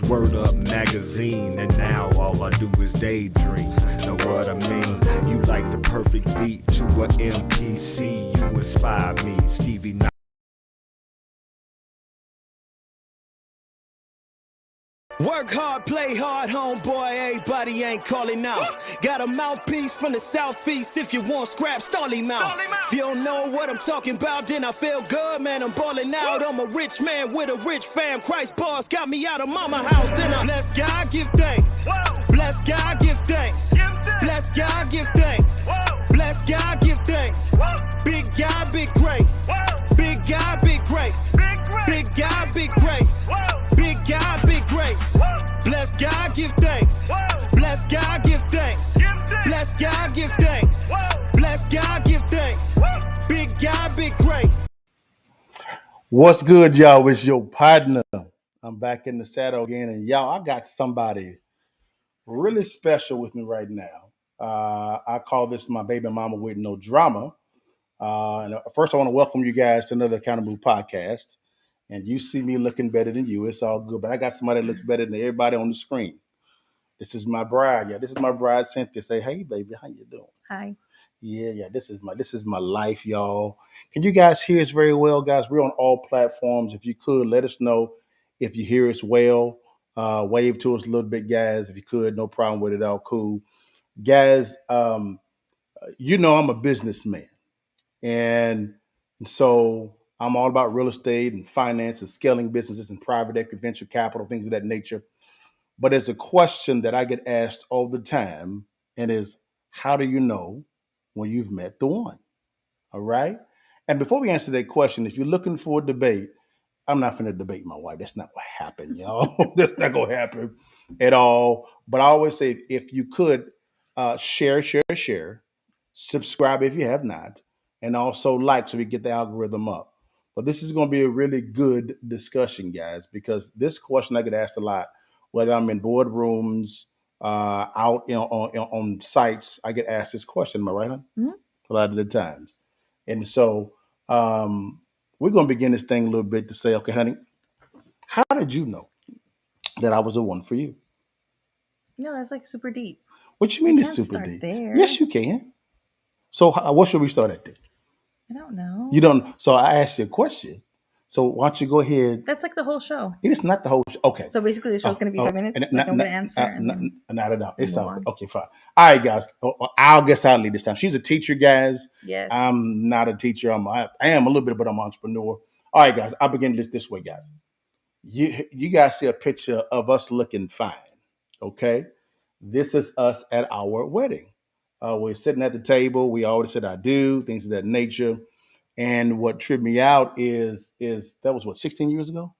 Word Up magazine, and now all I do is daydream. Know what I mean? You like the perfect beat to a MPC. You inspire me, Stevie. Work hard, play hard, homeboy, everybody ain't calling out. Got a mouthpiece from the southeast, if you want scrap, stall him out. If you don't know what I'm talking about, then I feel good, man, I'm balling out. I'm a rich man with a rich fam, Christ bars got me out of mama house. And I bless God, give thanks. Bless God, give thanks. Bless God, give thanks. Bless God, give thanks. Big God, big grace. Big God, big grace. Big God, big grace. Big God, big grace. Bless God, give thanks. Bless God, give thanks. Bless God, give thanks. Bless God, give thanks. Big God, big grace. What's good, y'all? It's your partner. I'm back in the saddle again, and y'all, I got somebody really special with me right now. I call this my baby mama with no drama. And first, I want to welcome you guys to another Countermove podcast. And you see me looking better than you. It's all good. But I got somebody that looks better than everybody on the screen. This is my bride. Yeah, this is my bride, Cynthia. Say, hey, baby, how you doing? Hi. Yeah. This is my life, y'all. Can you guys hear us very well, guys? We're on all platforms. If you could, let us know if you hear us well. Wave to us a little bit, guys. If you could, no problem with it. All cool, guys. I'm a businessman. And so I'm all about real estate and finance and scaling businesses and private equity, venture capital, things of that nature. But there's a question that I get asked all the time, and is, how do you know when you've met the one? All right. And before we answer that question, if you're looking for a debate, I'm not going to debate my wife. That's not what happened, y'all. That's not going to happen at all. But I always say, if you could share, subscribe if you have not, and also like so we get the algorithm up. But this is going to be a really good discussion, guys, because this question I get asked a lot, whether I'm in boardrooms, out on sites, I get asked this question. Am I right, hon? Mm-hmm. A lot of the times. And so we're going to begin this thing a little bit to say, okay, honey, how did you know that I was the one for you? No, that's like super deep. What you mean You it's can't super start deep? there. Yes, you can. So what should we start at then? I don't know. You don't. So I asked you a question. So why don't you go ahead? That's like the whole show. It is not the whole show. Okay. So basically, the show's going to be 5 minutes. And Like I'm going to answer, and then not at all. It's move all on. okay. Fine. All right, guys. I'll guess I'll lead this time. She's a teacher, guys. Yes. I'm not a teacher. I am a little bit, but I'm an entrepreneur. All right, guys. I'll begin this way, guys. You guys see a picture of us looking fine. Okay. This is us at our wedding. We're sitting at the table. We already said I do, things of that nature. And what tripped me out is that was what, 16 years ago?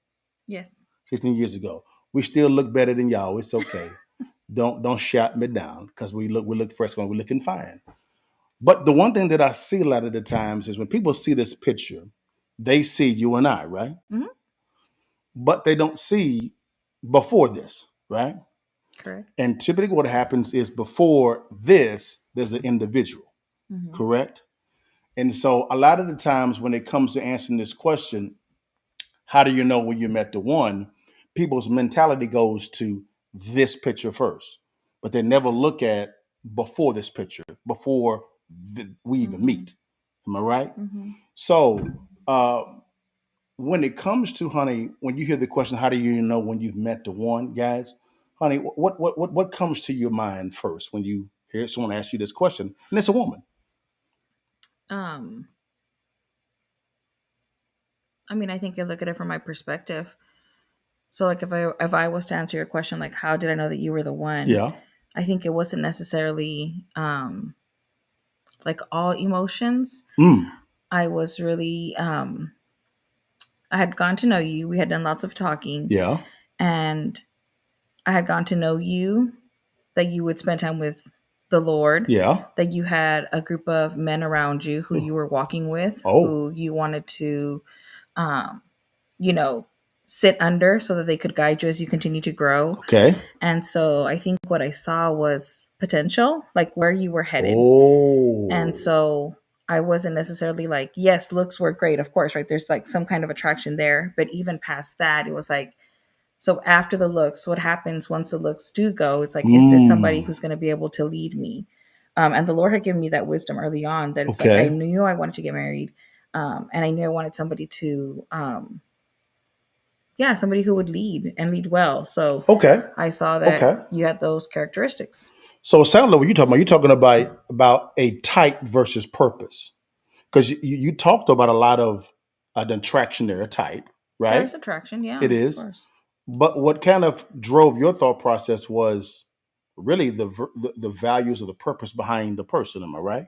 Yes. 16 years ago. We still look better than y'all. It's okay. Don't shout me down because we look fresh when we're looking fine. But the one thing that I see a lot of the times is when people see this picture, they see you and I, right? Mm-hmm. But they don't see before this, right? Correct. And typically what happens is before this, there's an individual, Mm-hmm. correct? And so a lot of the times when it comes to answering this question, how do you know when you met the one? People's mentality goes to this picture first, but they never look at before this picture, before we even meet. Am I right? Mm-hmm. So when it comes to, honey, when you hear the question, how do you know when you've met the one, guys? Honey, what comes to your mind first when you hear someone ask you this question, and it's a woman? I mean, I think I look at it from my perspective. So, like, if I was to answer your question, like, how did I know that you were the one? Yeah. I think it wasn't necessarily like all emotions. I was really I had gone to know you. We had done lots of talking. Yeah. And I had gotten to know you, that you would spend time with the Lord. Yeah. That you had a group of men around you who you were walking with, Oh. who you wanted to, sit under so that they could guide you as you continue to grow. Okay. And so I think what I saw was potential, like where you were headed. Oh. And so I wasn't necessarily like, yes, looks were great, of course, right? There's like some kind of attraction there. But even past that, it was like, So after the looks, what happens once the looks do go? It's like, is this somebody who's going to be able to lead me? And the Lord had given me that wisdom early on that it's like, I Okay. knew I wanted to get married. And I knew I wanted somebody to, somebody who would lead and lead well. So Okay. I saw that Okay. you had those characteristics. So it sounds like what you're talking about a type versus purpose. Because you talked about a lot of an attraction there, a type, right? There's attraction. Yeah, It of is. course. But what kind of drove your thought process was really the values of the purpose behind the person. Am I right?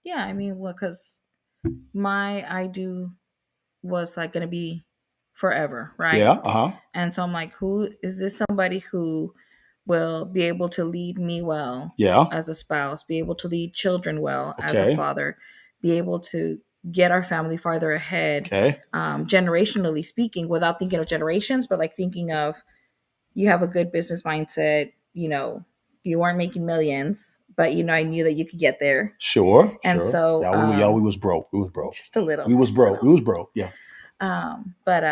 Yeah. I mean, well, because my I do was like going to be forever, Yeah. right? Uh-huh. And so I'm like, who is this somebody who will be able to lead me well Yeah. as a spouse, be able to lead children well as a Okay. father, be able to get our family farther ahead, Okay. generationally speaking, without thinking of generations, but like thinking of you have a good business mindset, you weren't making millions, but I knew that you could get there. Sure. And Sure. so We was broke. We was broke. just a little, We was just a broke. We little. was broke. Yeah. But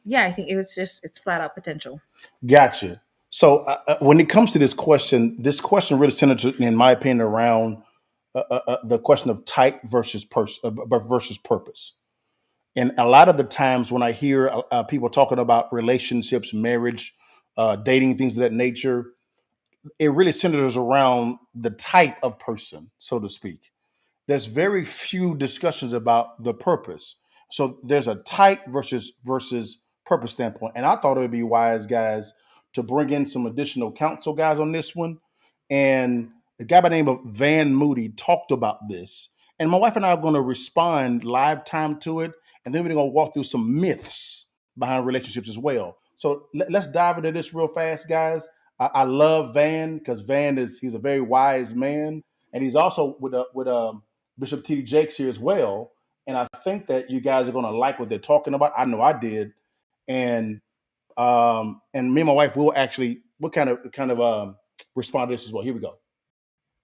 yeah, I think it's flat out potential. Gotcha. So when it comes to this question really centers, in my opinion, around the question of type versus purpose. And a lot of the times when I hear people talking about relationships, marriage, dating, things of that nature, it really centers around the type of person, so to speak. There's very few discussions about the purpose. So there's a type versus purpose standpoint. And I thought it would be wise, guys, to bring in some additional counsel guys on this one. And the guy by the name of Van Moody talked about this. And my wife and I are going to respond live time to it. And then we're going to walk through some myths behind relationships as well. So let's dive into this real fast, guys. I love Van because he's a very wise man. And he's also with Bishop T.D. Jakes here as well. And I think that you guys are going to like what they're talking about. I know I did. And me and my wife will actually, what kind of respond to this as well. Here we go.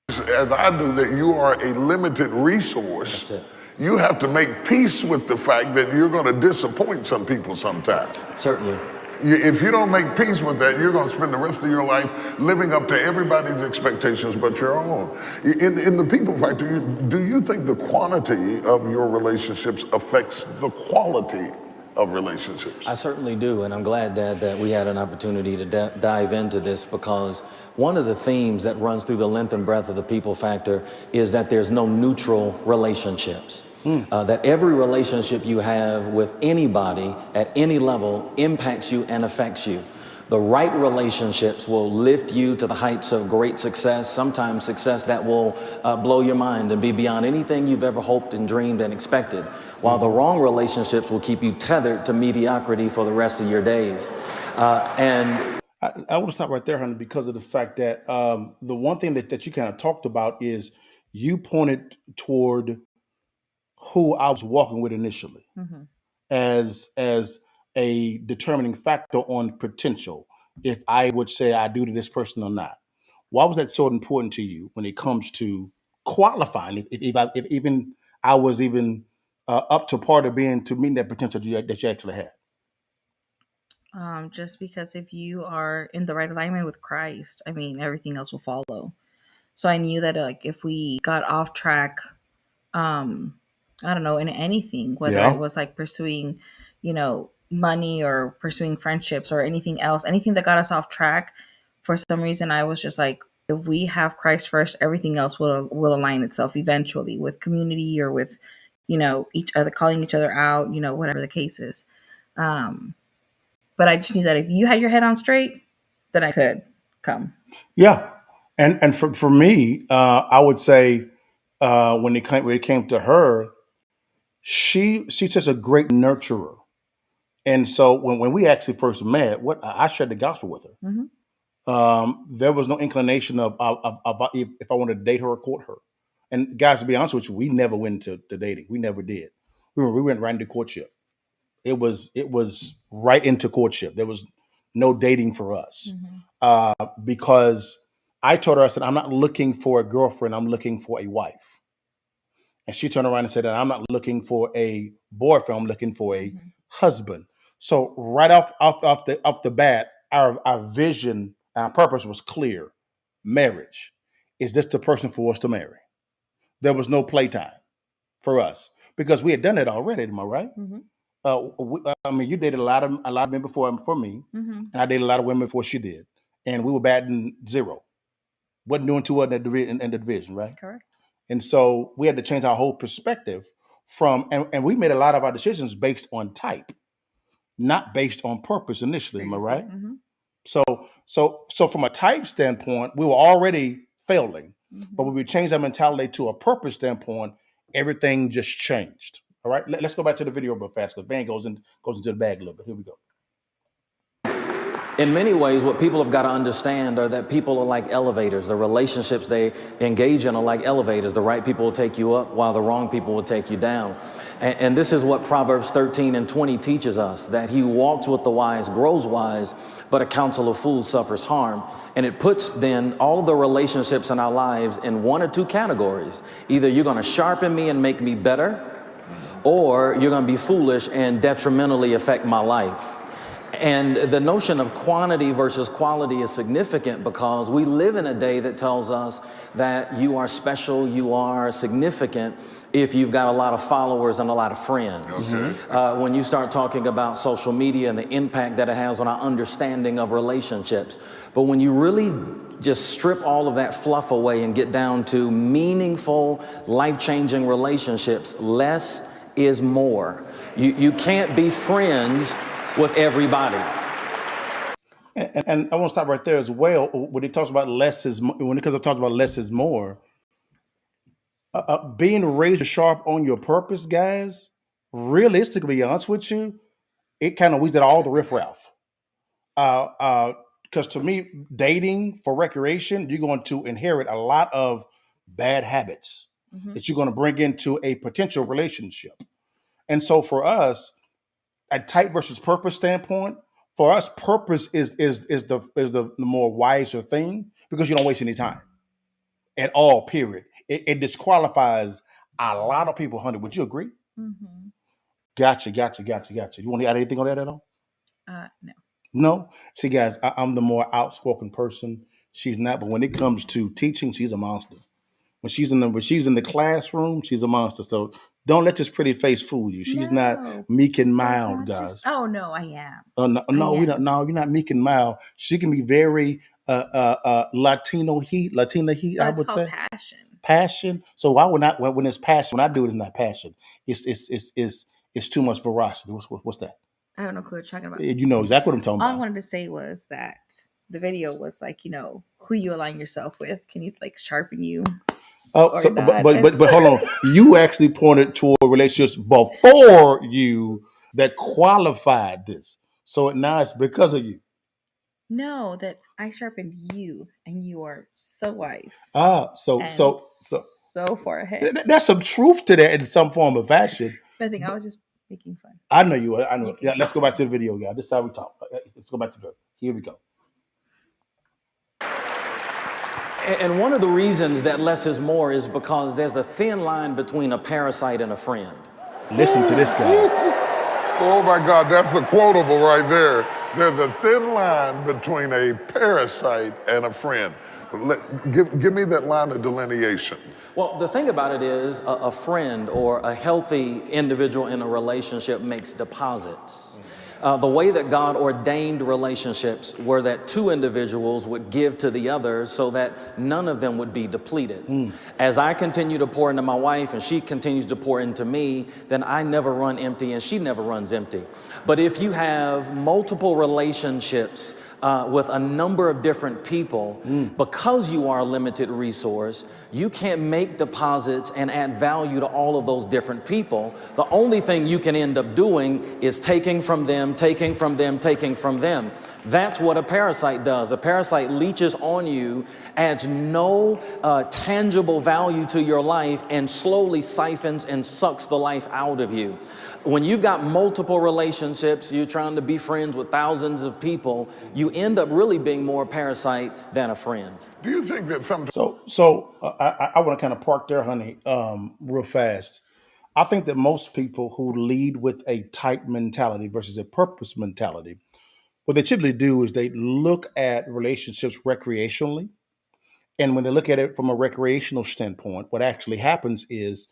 As I do, that you are a limited resource. You have to make peace with the fact that you're going to disappoint some people sometimes. Certainly. If you don't make peace with that, you're going to spend the rest of your life living up to everybody's expectations but your own. In the people factor, do you think the quantity of your relationships affects the quality of relationships? I certainly do, and I'm glad, Dad, that we had an opportunity to dive into this, because one of the themes that runs through the length and breadth of the people factor is that there's no neutral relationships. That every relationship you have with anybody at any level impacts you and affects you. The right relationships will lift you to the heights of great success, sometimes success that will blow your mind and be beyond anything you've ever hoped and dreamed and expected, while the wrong relationships will keep you tethered to mediocrity for the rest of your days. And I want to stop right there, honey, because of the fact that the one thing that you kind of talked about is you pointed toward who I was walking with initially as a determining factor on potential, if I would say I do to this person or not. Why was that so important to you when it comes to qualifying? If even I was even up to part of to meeting that potential that you actually had. Just because if you are in the right alignment with Christ, I mean, everything else will follow. So I knew that like if we got off track, I don't know, in anything, whether it Yeah. was like pursuing, money or pursuing friendships or anything else, anything that got us off track, for some reason I was just like, if we have Christ first, everything else will align itself eventually with community or with, each other, calling each other out, whatever the case is. But I just knew that if you had your head on straight, then I could come. Yeah. And for me, I would say when it came to her, she's just a great nurturer. And so when we actually first met, what I shared the gospel with her. Hmm. There was no inclination of if I wanted to date her or court her. And guys, to be honest with you, we never went to dating. We never did. We went right into courtship. It was right into courtship. There was no dating for us because I told her, I said, I'm not looking for a girlfriend. I'm looking for a wife. And she turned around and said, I'm not looking for a boyfriend. I'm looking for a husband. So right off the bat, our vision, our purpose was clear. Marriage. Is this the person for us to marry? There was no playtime for us because we had done it already. Am I right? I mean, you dated a lot of men before me, and I dated a lot of women before she did, and we were batting zero. Wasn't doing too well in the division, right? Correct. And so we had to change our whole perspective and we made a lot of our decisions based on type, not based on purpose initially. Am I right? So from a type standpoint, we were already failing, but when we changed our mentality to a purpose standpoint, everything just changed. All right, let's go back to the video real fast because Van goes into the bag a little bit. Here we go. In many ways, what people have got to understand are that people are like elevators. The relationships they engage in are like elevators. The right people will take you up while the wrong people will take you down. And this is what Proverbs 13:20 teaches us, that he who walks with the wise grows wise, but a counsel of fools suffers harm. And it puts then all of the relationships in our lives in one or two categories. Either you're going to sharpen me and make me better, or you're going to be foolish and detrimentally affect my life. And the notion of quantity versus quality is significant because we live in a day that tells us that you are special, you are significant if you've got a lot of followers and a lot of friends. When you start talking about social media and the impact that it has on our understanding of relationships. But when you really just strip all of that fluff away and get down to meaningful, life-changing relationships, less is more. You can't be friends with everybody. And I want to stop right there as well. When it talks about less is when it comes to talk about less is more, being razor sharp on your purpose, guys. Realistically, to be honest with you, it kind of weeds out all the riffraff. Because to me, dating for recreation, you're going to inherit a lot of bad habits that you're going to bring into a potential relationship. And so for us, a type versus purpose standpoint, for us, purpose is the more wiser thing because you don't waste any time at all. Period. It disqualifies a lot of people. Honey, would you agree? Gotcha. You want to add anything on that at all? No. No. See, guys, I'm the more outspoken person. She's not, but when it comes to teaching, she's a monster. When she's in the classroom, she's a monster. So don't let this pretty face fool you. She's not meek and mild, guys. Oh no, I am. No, we don't. No, you're not meek and mild. She can be very Latina heat. I would say passion. Passion. So why would not when it's passion? When I do it, it's not passion. It's too much veracity. What's that? I have no clue what you're talking about. You know exactly what I'm talking All about. I wanted to say was that the video was like, who you align yourself with. Can you like sharpen you? Oh, so, but hold on. You actually pointed toward relationships before you that qualified this. So now it's because of you. No, that I sharpened you, and you are so wise. So far ahead. There's some truth to that in some form of fashion. I think I was just making fun. I know you are. I know. Yeah, let's go back to the video, guys. This is how we talk. Let's go back to here we go. And one of the reasons that less is more is because there's a thin line between a parasite and a friend. Listen to this guy. Oh my God, that's a quotable right there. There's a thin line between a parasite and a friend. Give me that line of delineation. Well, the thing about it is a friend or a healthy individual in a relationship makes deposits. The way that God ordained relationships were that two individuals would give to the other so that none of them would be depleted. As I continue to pour into my wife and she continues to pour into me, then I never run empty and she never runs empty. But if you have multiple relationships with a number of different people, because you are a limited resource, you can't make deposits and add value to all of those different people. The only thing you can end up doing is taking from them, taking from them, taking from them. That's what a parasite does. A parasite leeches on you, adds no tangible value to your life, and slowly siphons and sucks the life out of you. When you've got multiple relationships, you're trying to be friends with thousands of people, you end up really being more a parasite than a friend. Do you think that sometimes... So I want to kind of park there, honey, real fast. I think that most people who lead with a type mentality versus a purpose mentality, what they typically do is they look at relationships recreationally. And when they look at it from a recreational standpoint, what actually happens is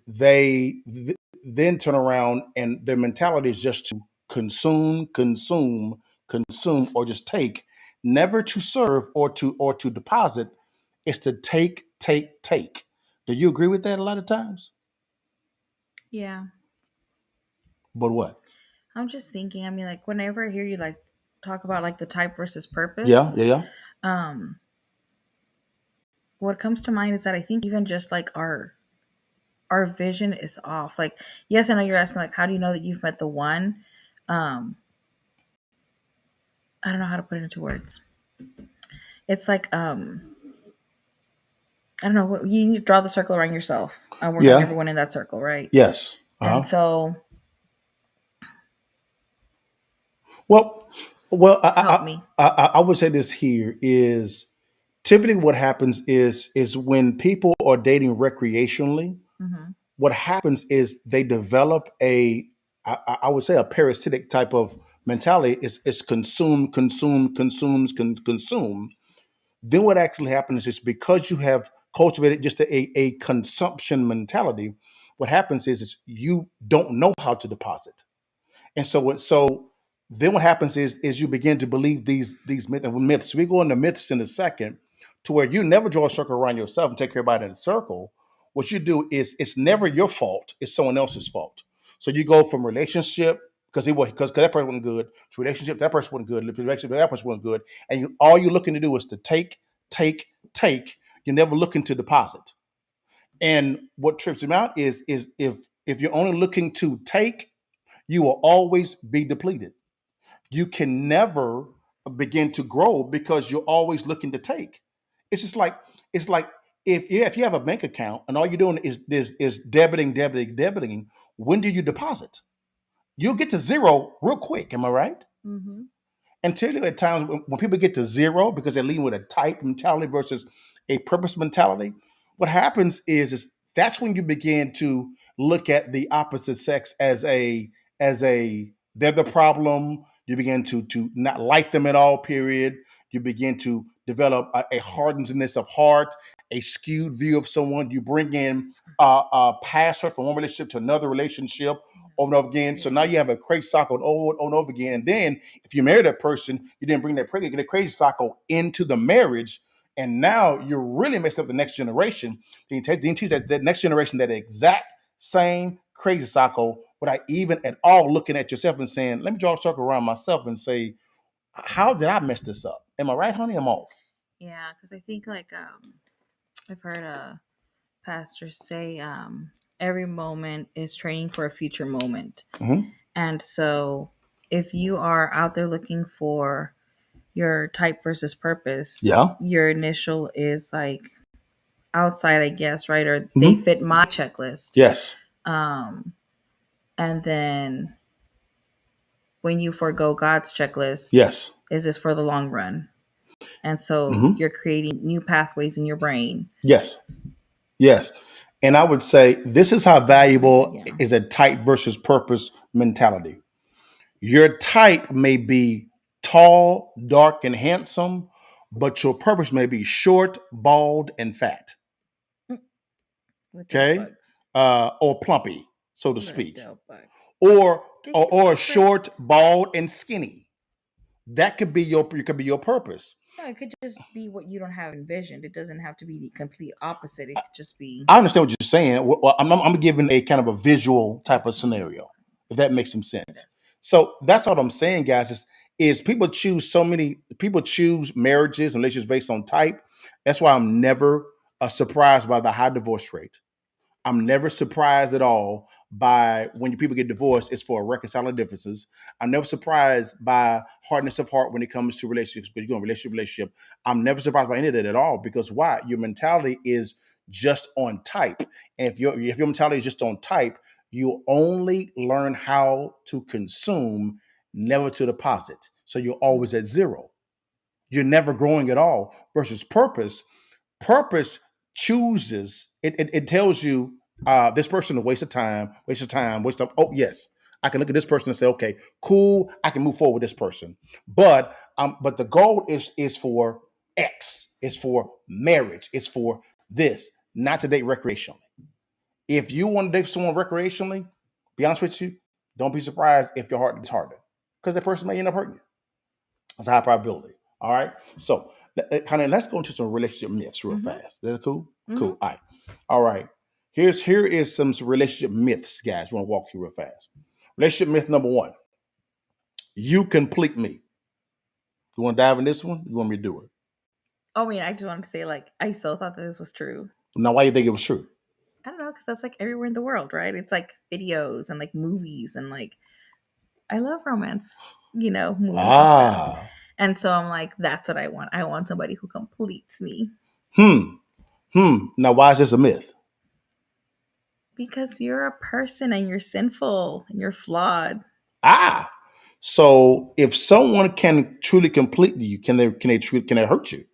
then turn around and their mentality is just to consume, consume, consume, or just take, never to serve or to deposit. It's to take, take, take. Do you agree with that a lot of times? Yeah. But what? I'm just thinking, I mean, like whenever I hear you like talk about like the type versus purpose, Yeah, yeah, yeah. um, what comes to mind is that I think even just like our vision is off. Like, yes, I know you're asking like how do you know that you've met the one? Um, I don't know how to put it into words. It's like I don't know what you need to draw the circle around yourself and work on Yeah. everyone in that circle, right? Yes. And Uh-huh. so Well, well, help me. I would say this here is typically what happens is when people are dating recreationally, Mm-hmm. what happens is they develop I would say a parasitic type of mentality. It's consume, consume, consume. Then what actually happens is because you have cultivated just a consumption mentality, what happens is you don't know how to deposit. And so then what happens is you begin to believe these myths. We go into myths in a second to where you never draw a circle around yourself and take everybody in a circle. What you do is it's never your fault, it's someone else's fault. So you go from relationship because that person wasn't good to relationship, that person wasn't good, relationship, that person wasn't good. And all you're looking to do is to take, take, take. You're never looking to deposit. And what trips him out is if you're only looking to take, you will always be depleted. You can never begin to grow because you're always looking to take. It's just like it's like if you have a bank account and all you're doing is debiting, debiting, debiting. When do you deposit? You'll get to zero real quick. Am I right? Mm-hmm. And tell you at times when people get to zero because they're leading with a type mentality versus a purpose mentality, what happens is that's when you begin to look at the opposite sex as a they're the problem. You begin to not like them at all. Period. You begin to develop a hardness of heart, a skewed view of someone. You bring in a passer from one relationship to another relationship over and over again. So now Yeah. you have a crazy cycle over and over again. And then if you marry that person, you didn't bring that crazy cycle into the marriage. And now you're really messed up the next generation. Then you teach that next generation that exact same crazy cycle without even at all looking at yourself and saying, let me draw a circle around myself and say, how did I mess this up? Am I right, honey? I'm off. Yeah, because I think like I've heard a pastor say every moment is training for a future moment. Mm-hmm. And so if you are out there looking for your type versus purpose, Yeah. your initial is like outside, I guess, right? Or they Mm-hmm. fit my checklist. Yes. Um, and then when you forego God's checklist, Yes. is this for the long run? And so Mm-hmm. you're creating new pathways in your brain. Yes. Yes. And I would say this is how valuable Yeah. is a type versus purpose mentality. Your type may be tall, dark, and handsome, but your purpose may be short, bald, and fat. LaDale Okay. Buggs. Or plumpy, so to speak. LaDale Buggs. Or Take or, it or back, short, Bridget. bald, and skinny. That could be your purpose. No, it could just be what you don't have envisioned. It doesn't have to be the complete opposite. It could just be. I understand what you're saying. Well, I'm giving a kind of a visual type of scenario, if that makes some sense. Yes. So that's what I'm saying, guys. Is people choose marriages and relationships based on type. That's why I'm never surprised by the high divorce rate. I'm never surprised at all by when people get divorced, it's for reconciling differences. I'm never surprised by hardness of heart when it comes to relationships, because you go in relationship. I'm never surprised by any of that at all. Because why? Your mentality is just on type. And if your mentality is just on type, you only learn how to consume, never to deposit. So you're always at zero. You're never growing at all. Versus purpose chooses, it tells you This person a waste of time, waste of. Oh yes, I can look at this person and say, okay, cool, I can move forward with this person. But the goal is for X, it's for marriage, it's for this, not to date recreationally. If you want to date someone recreationally, be honest with you, don't be surprised if your heart gets harder because that person may end up hurting you. That's a high probability. All right. So, honey, let's go into some relationship myths real fast. Is that cool? Cool. All right. All right. Here is some relationship myths, guys. We want to walk through real fast. Relationship myth number one: you complete me. You want to dive in this one? You want me to do it? I mean, I just wanted to say, like, I so thought that this was true. Now, why do you think it was true? I don't know, because that's like everywhere in the world, right? It's like videos and like movies and like I love romance, movies and stuff. And so I'm like, that's what I want. I want somebody who completes me. Now, why is this a myth? Because you're a person and you're sinful and you're flawed. So if someone can truly complete you, can they hurt you?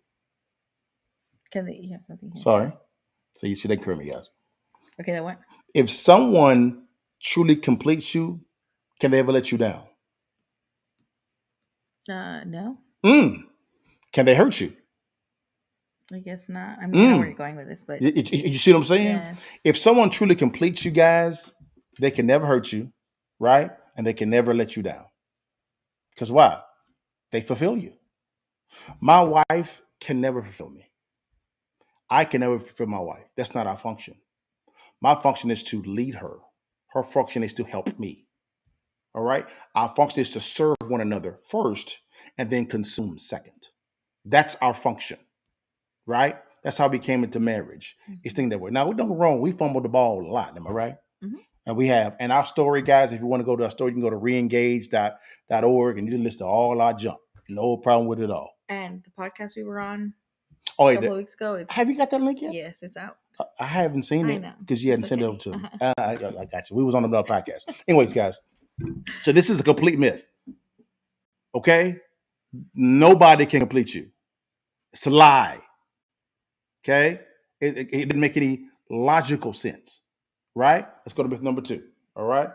You have something here? Sorry. So you see that curve me, guys. Okay, that what? If someone truly completes you, can they ever let you down? No. Can they hurt you? I guess not. I mean, I know where you're going with this, but you see what I'm saying? Yes. If someone truly completes you, guys, they can never hurt you, right? And they can never let you down. Because why? They fulfill you. My wife can never fulfill me. I can never fulfill my wife. That's not our function. My function is to lead her. Her function is to help me. All right? Our function is to serve one another first and then consume second. That's our function, right? That's how we came into marriage. It's thinking that way. Now, don't get wrong. We fumbled the ball a lot. Am I right? And we have. And our story, guys, if you want to go to our story, you can go to reengage.org and you can list all our junk. No problem with it all. And the podcast we were on a couple of weeks ago. Have you got that link yet? Yes, it's out. I haven't seen it because you hadn't sent it over to me. Uh-huh. I got you. We was on another podcast. Anyways, guys. So this is a complete myth. Okay? Nobody can complete you. It's a lie. Okay? It didn't make any logical sense. Right? Let's go to myth number 2. All right?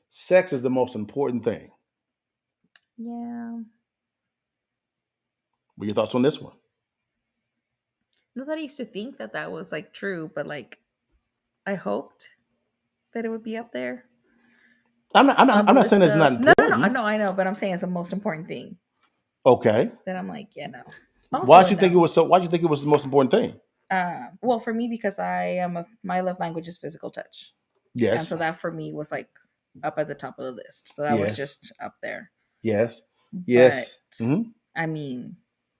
Sex is the most important thing. Yeah. What are your thoughts on this one? Not that I used to think that was like true, but like I hoped that it would be up there. I'm not saying it's not important. No, I know, but I'm saying it's the most important thing. Okay. Then I'm like, yeah, no. Why'd you think it was the most important thing? Well, for me, because my love language is physical touch. Yes. And so that for me was like up at the top of the list. So that was just up there. Yes. But, I mean,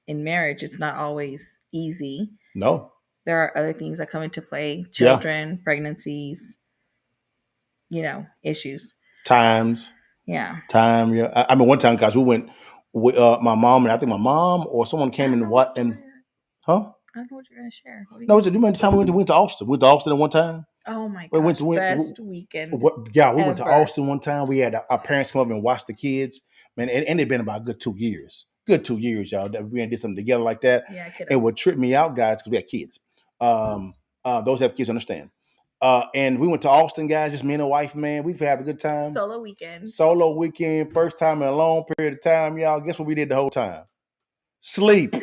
in marriage, it's not always easy. No. There are other things that come into play: children, pregnancies, issues. Times. Yeah. Time. Yeah. I mean, one time, guys, we went with my mom, and I think my mom or someone came in what and huh? I don't know what you're gonna share. Do you remember the time we went to Austin? We went to Austin at one time. Oh my gosh, best weekend. We went to Austin one time. We had our parents come up and watch the kids. Man, and it's been about a good 2 years. Good 2 years, y'all. That we did something together like that. Yeah, it would trip me out, guys, because we had kids. Those who have kids understand. And we went to Austin, guys, just me and a wife, man. We've had a good time. Solo weekend. First time in a long period of time, y'all. Guess what we did the whole time? Sleep.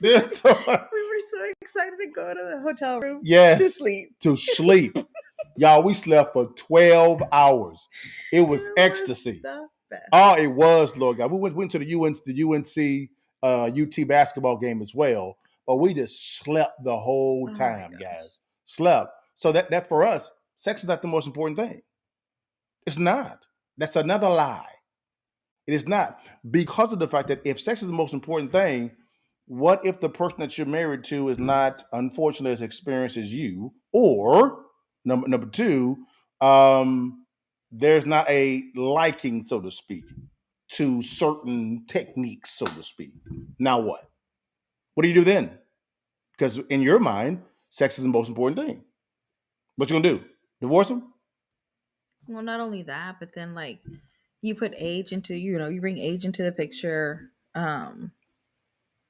We were so excited to go to the hotel room. Yes. To sleep. Y'all, we slept for 12 hours. It was ecstasy. Oh, it was, Lord God. We went to the UNC UT basketball game as well. But we just slept the whole time, guys. Slept. So that for us, sex is not the most important thing. It's not. That's another lie. It is not. Because of the fact that if sex is the most important thing, what if the person that you're married to is not, unfortunately, as experienced as you? Or, number 2, there's not a liking, so to speak, to certain techniques, so to speak. Now what? What do you do then? Because in your mind, sex is the most important thing. What you gonna do? Divorce him? Well, not only that, but then like you put age into, you bring age into the picture,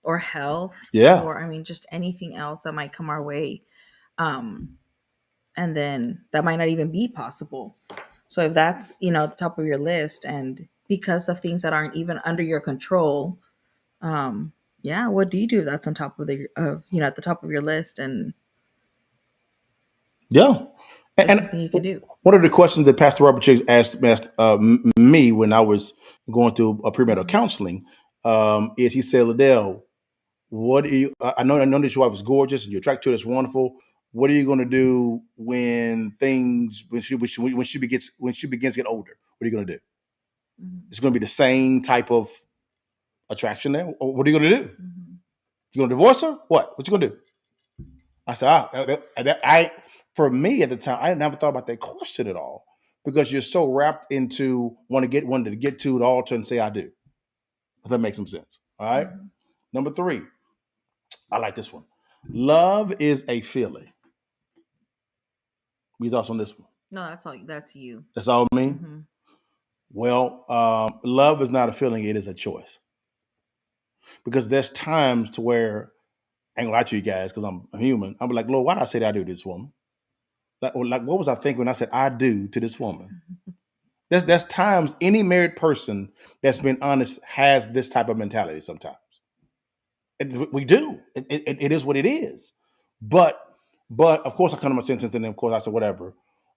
or health, yeah, or I mean, just anything else that might come our way. And then that might not even be possible. So if that's, at the top of your list, and because of things that aren't even under your control, yeah, what do you do if that's on top of at the top of your list, and Yeah. there's And nothing you can do? one of the questions that Pastor Robert Chicks asked me when I was going through a premarital counseling is he said, LaDale, what are you? I know that your wife is gorgeous and you're attracted to her. It's wonderful. What are you going to do when she begins to get older? What are you going to do? Mm-hmm. It's going to be the same type of attraction there. Or what are you going to do? Mm-hmm. You going to divorce her? What you going to do? I said, for me at the time, I never thought about that question at all because you're so wrapped into wanting to get to the altar and say I do. If that makes some sense. All right. Mm-hmm. Number 3, I like this one. Love is a feeling. Your thoughts on this one? No, that's all. That's you. That's all me. Mm-hmm. Well, love is not a feeling; it is a choice. Because there's times to where I ain't gonna lie to you guys because I'm human. I'm like, Lord, why did I say that I do to this woman? Like, what was I thinking when I said I do to this woman? There's times any married person that's been honest has this type of mentality sometimes. We do. It is what it is. But of course I come to my senses and then of course I said whatever.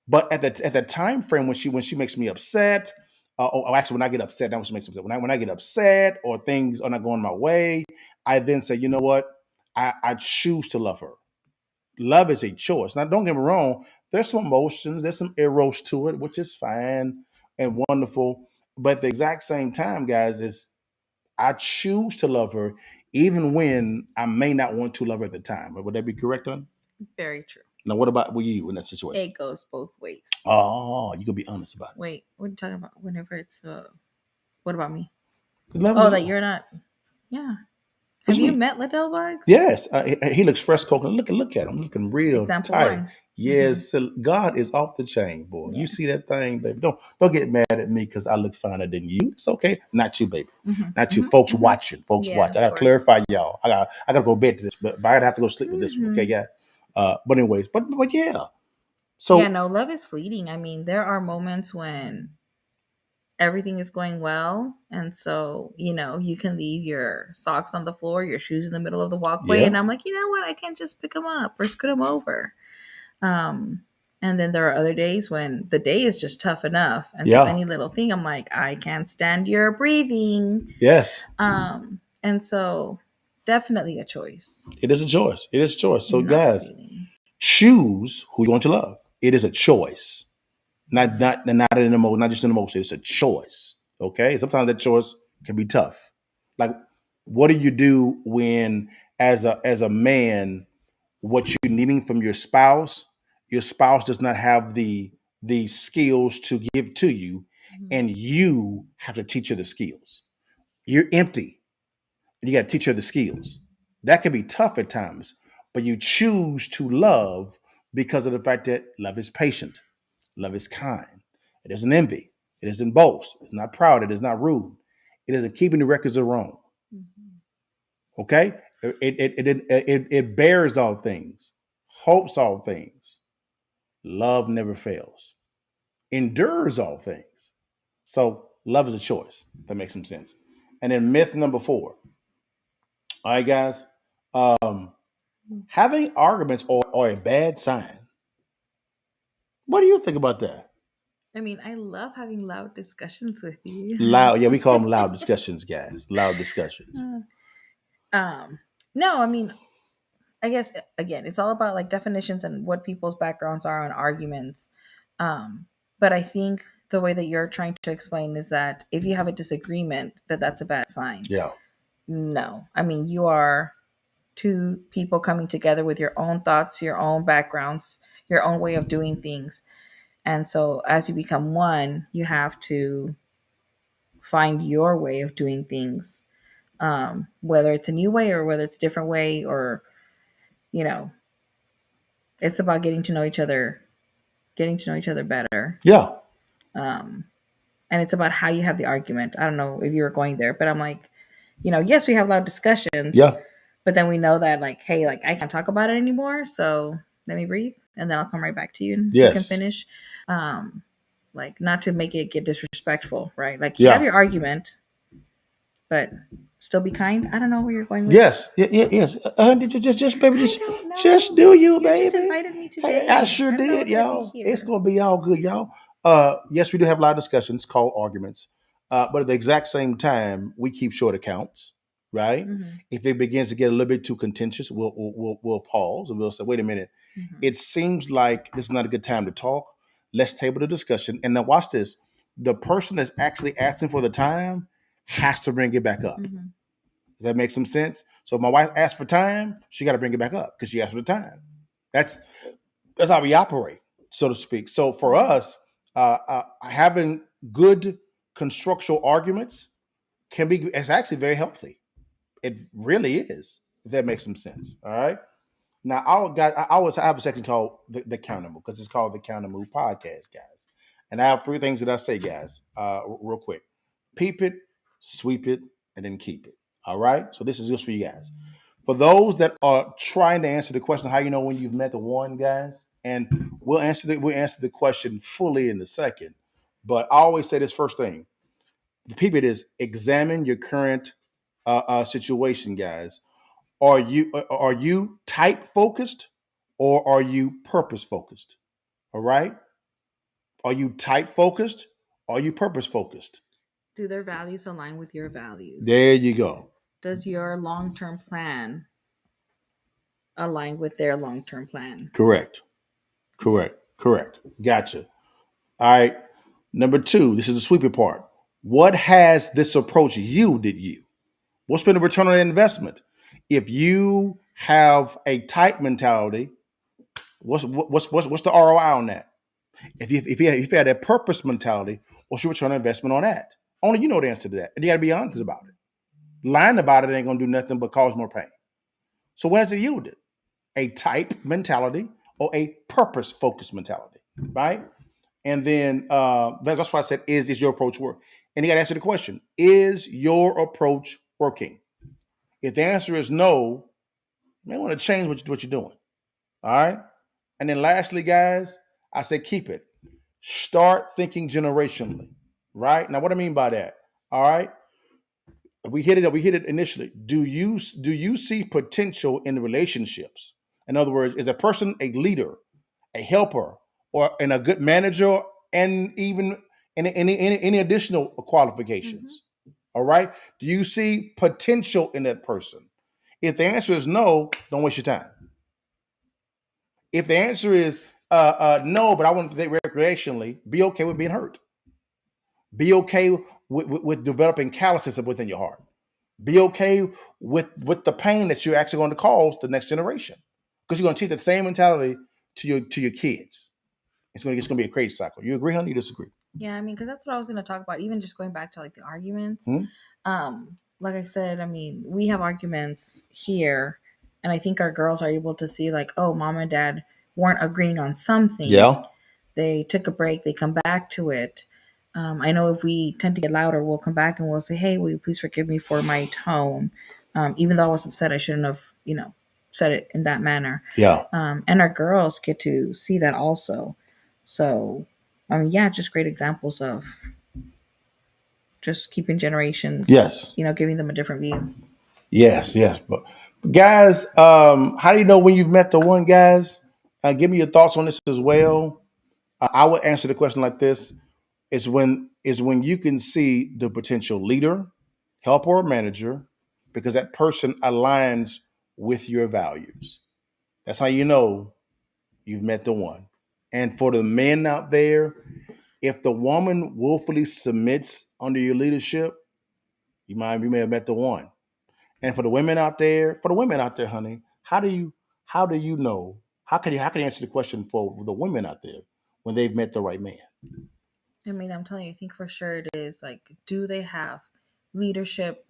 But at the time frame when she makes me upset, or actually when I get upset, that's what makes me upset. When I get upset or things are not going my way, I then say, you know what? I choose to love her. Love is a choice. Now, don't get me wrong. There's some emotions, there's some eros to it, which is fine and wonderful. But at the exact same time, guys, is I choose to love her even when I may not want to love her at the time. Would that be correct, on? Very true. Now, what about with you in that situation? It goes both ways. Oh, you can be honest about it. Wait, what are you talking about? Whenever it's what about me? Love Oh, is- that you're not. Yeah. What Have you you mean? met LaDale Buggs? Yes, he looks fresco. Look at him, looking real Example tight. one. Yes, God is off the chain, boy. Yeah. You see that thing, baby? Don't get mad at me because I look finer than you. It's okay, not you, baby, not you. Folks watching, Yeah, watch. I gotta clarify, y'all. I gotta go to bed to this, but I gotta have to go sleep with this one. Okay, guys. But anyways, but yeah. So yeah, no, love is fleeting. I mean, there are moments when everything is going well, and so you can leave your socks on the floor, your shoes in the middle of the walkway, Yeah. and I'm like, you know what, I can't just pick them up or scoot them over. And then there are other days when the day is just tough enough, and so Yeah. any little thing I'm like, I can't stand your breathing. yes, And so definitely a choice. it is a choice. It is a choice. So Not a guys, feeling. choose who you want to love. It is a choice. Not an emotion, not just an emotion. It's a choice. Okay. Sometimes that choice can be tough. Like, what do you do when, as a man, what you're needing from your spouse does not have the skills to give to you, and you have to teach her the skills. You're empty, and you got to teach her the skills. That can be tough at times, but you choose to love because of the fact that love is patient. Love is kind. It isn't envy. It isn't boast. It's not proud. It is not rude. It isn't keeping the records of wrong. Okay? It bears all things, hopes all things. Love never fails. Endures all things. So love is a choice. That makes some sense. And then myth number 4. All right, guys. Having arguments are a bad sign. What do you think about that? I mean, I love having loud discussions with you. Loud, yeah, we call them loud discussions, guys. Loud discussions. No, I mean, I guess again, it's all about like definitions and what people's backgrounds are on arguments. But I think the way that you're trying to explain is that if you have a disagreement, that's a bad sign. Yeah. No, I mean, you are two people coming together with your own thoughts, your own backgrounds, your own way of doing things. And so as you become one, you have to find your way of doing things, whether it's a new way or whether it's a different way, or, it's about getting to know each other better. Yeah. And it's about how you have the argument. I don't know if you were going there, but I'm like, yes, we have loud discussions. Yeah. But then we know that like, hey, like I can't talk about it anymore. So let me breathe, and then I'll come right back to you and we can Yes. finish. Like, not to make it get disrespectful, right? Like, you have your argument, but still be kind. I don't know where you're going with Yes. Yes. Did you just baby, just do you, baby. just invited me today. I sure I didn't know did, it was gonna be y'all. here. It's gonna be all good, y'all. Yes, we do have a lot of discussions called arguments. But at the exact same time, we keep short accounts, right? Mm-hmm. If it begins to get a little bit too contentious, we'll pause and we'll say, wait a minute. Mm-hmm. It seems like this is not a good time to talk. Let's table the discussion. And now watch this. The person that's actually asking for the time has to bring it back up. Mm-hmm. Does that make some sense? So if my wife asks for time, she got to bring it back up because she asked for the time. That's how we operate, so to speak. So for us, having good constructual arguments it's actually very healthy. It really is. If that makes some sense. All right. Now, I always have a section called the Countermove because it's called the Countermove podcast, guys. And I have three things that I say, guys, real quick: peep it, sweep it, and then keep it. All right. So this is just for you guys. For those that are trying to answer the question, how you know when you've met the one, guys, and we'll answer the question fully in a second. But I always say this first thing: the peep it is examine your current situation, guys. Are you type focused or are you purpose focused? All right. Are you type focused? Or are you purpose focused? Do their values align with your values? There you go. Does your long-term plan align with their long-term plan? Correct. Yes. Gotcha. All right. Number two, this is the sweeping part. What has this approach yielded you? What's been the return on investment? If you have a type mentality, what's the ROI on that? If you had a purpose mentality, what's your return on investment on that? Only you know the answer to that, and you got to be honest about it. Lying about it ain't gonna do nothing but cause more pain. So what has it yielded? A type mentality or a purpose focused mentality, right? And then that's why I said, is your approach work? And you got to answer the question: is your approach working? If the answer is no, you may want to change what you're doing. All right. And then lastly, guys, I say keep it. Start thinking generationally. Right now, what I mean by that? All right. We hit it. We hit it initially. Do you see potential in the relationships? In other words, is a person a leader, a helper, or a good manager, and even any additional qualifications? Mm-hmm. All right. Do you see potential in that person? If the answer is no, don't waste your time. If the answer is no, but I want to think recreationally, be okay with being hurt. Be okay with developing calluses within your heart. Be okay with the pain that you're actually going to cause the next generation, because you're going to teach that same mentality to your kids. It's going to be a crazy cycle. You agree, honey? You disagree? Yeah, I mean, because that's what I was going to talk about. Even just going back to like the arguments. Mm-hmm. Like I said, I mean, we have arguments here, and I think our girls are able to see like, oh, mom and dad weren't agreeing on something. Yeah. They took a break. They come back to it. I know if we tend to get louder, we'll come back and we'll say, hey, will you please forgive me for my tone? Even though I was upset, I shouldn't have, said it in that manner. Yeah. And our girls get to see that also. So, I mean, yeah, just great examples of just keeping generations. Yes. Giving them a different view. Yes. But guys, how do you know when you've met the one, guys? Give me your thoughts on this as well. I would answer the question like this: is when you can see the potential leader, helper, or manager, because that person aligns with your values. That's how you know you've met the one. And for the men out there, if the woman willfully submits under your leadership, you may have met the one. And for the women out there, honey, how do you know? How can you answer the question for the women out there when they've met the right man? I mean, I'm telling you, I think for sure it is like, do they have leadership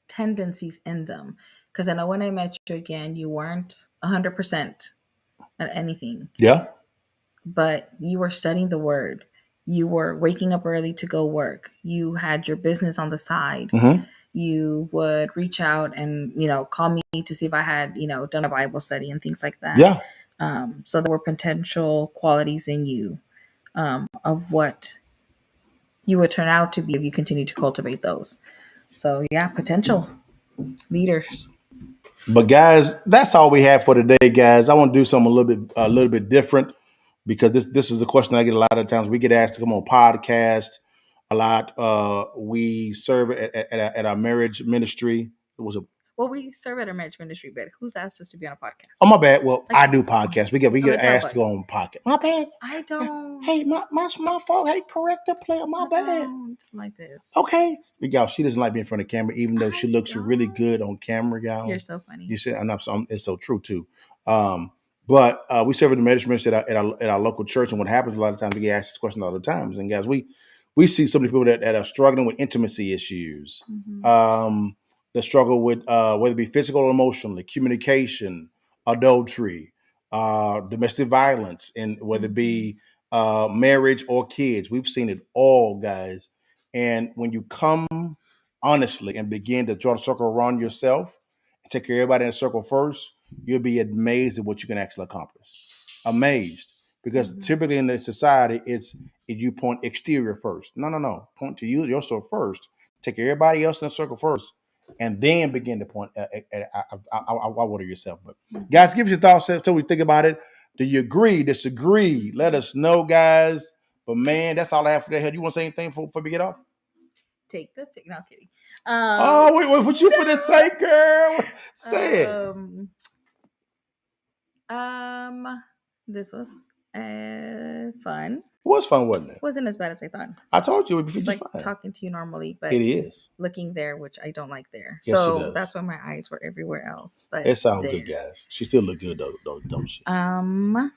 tendencies in them? Because I know when I met you again, you weren't 100% at anything. Yeah. But you were studying the word. You were waking up early to go work. You had your business on the side. Mm-hmm. You would reach out and, call me to see if I had, done a Bible study and things like that. Yeah. So there were potential qualities in you of what you would turn out to be if you continue to cultivate those. So yeah, potential leaders. But guys, that's all we have for today, guys. I want to do something a little bit different because this is the question I get a lot of times. We get asked to come on podcast a lot. We serve at our marriage ministry. It was a Well, we serve at a marriage ministry, but who's asked us to be on a podcast? Oh, my bad. Well, I do podcasts. We get LaDale asked to go Buggs. on podcast. My bad. I don't. Hey, my fault. Hey, correct the player. My I bad. don't like this. Okay. Y'all, she doesn't like being in front of camera, even though she looks really good on camera, y'all. You're so funny. You see, and it's so true too. But we serve at the marriage ministry at our local church, and what happens a lot of times, we get asked this question all the times. And guys, we see so many people that are struggling with intimacy issues, that struggle with whether it be physical or emotionally, communication, adultery, domestic violence, and whether it be marriage or kids. We've seen it all, guys. And when you come honestly and begin to draw the circle around yourself and take care of everybody in the circle first, you'll be amazed at what you can actually accomplish. Amazed. Because typically in the society, it's if you point exterior first. No. Point to yourself first. Take care of everybody else in the circle first. And then begin to point at water yourself. But guys, give us your thoughts so we think about it. Do you agree? Disagree? Let us know, guys. But man, that's all I have for that. You want to say anything before we get off? Take the pic. No, I'm kidding. Wait, what you finna say, girl? Say it. This was fun. It was fun, wasn't it? Wasn't as bad as I thought. I told you. It's like talking to you normally, but it is looking there, which I don't like there. Yes, so that's why my eyes were everywhere else. But it sounds good, guys. She still look good though, don't she? LaDale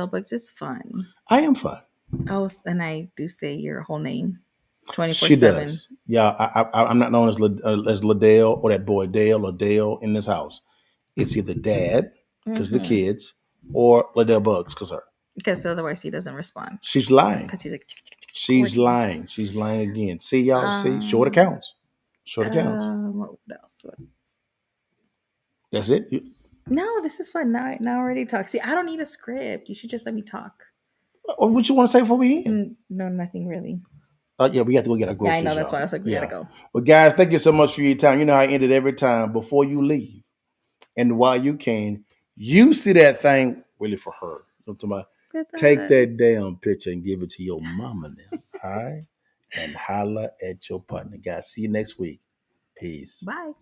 Buggs is fun. I am fun. Oh, and I do say your whole name 24/7. She does. Yeah, I'm not known as LaDale or that boy Dale or Dale in this house. It's either Dad because the kids or LaDale Buggs because her. Because otherwise he doesn't respond. She's lying. Because he's like, she's lying. She's lying again. See y'all. See, short accounts. Short accounts. What else? That's it. No, this is fun. Now I already talk. See, I don't need a script. You should just let me talk. What you want to say before we end? No, nothing really. Yeah, we have to go get our groceries. Yeah, I know. That's why I was like, we gotta go. Well, guys, thank you so much for your time. You know, I end it every time before you leave. And while you can, you see that thing really for her. Take that damn picture and give it to your mama now. All right? And holla at your partner. Guys, see you next week. Peace. Bye.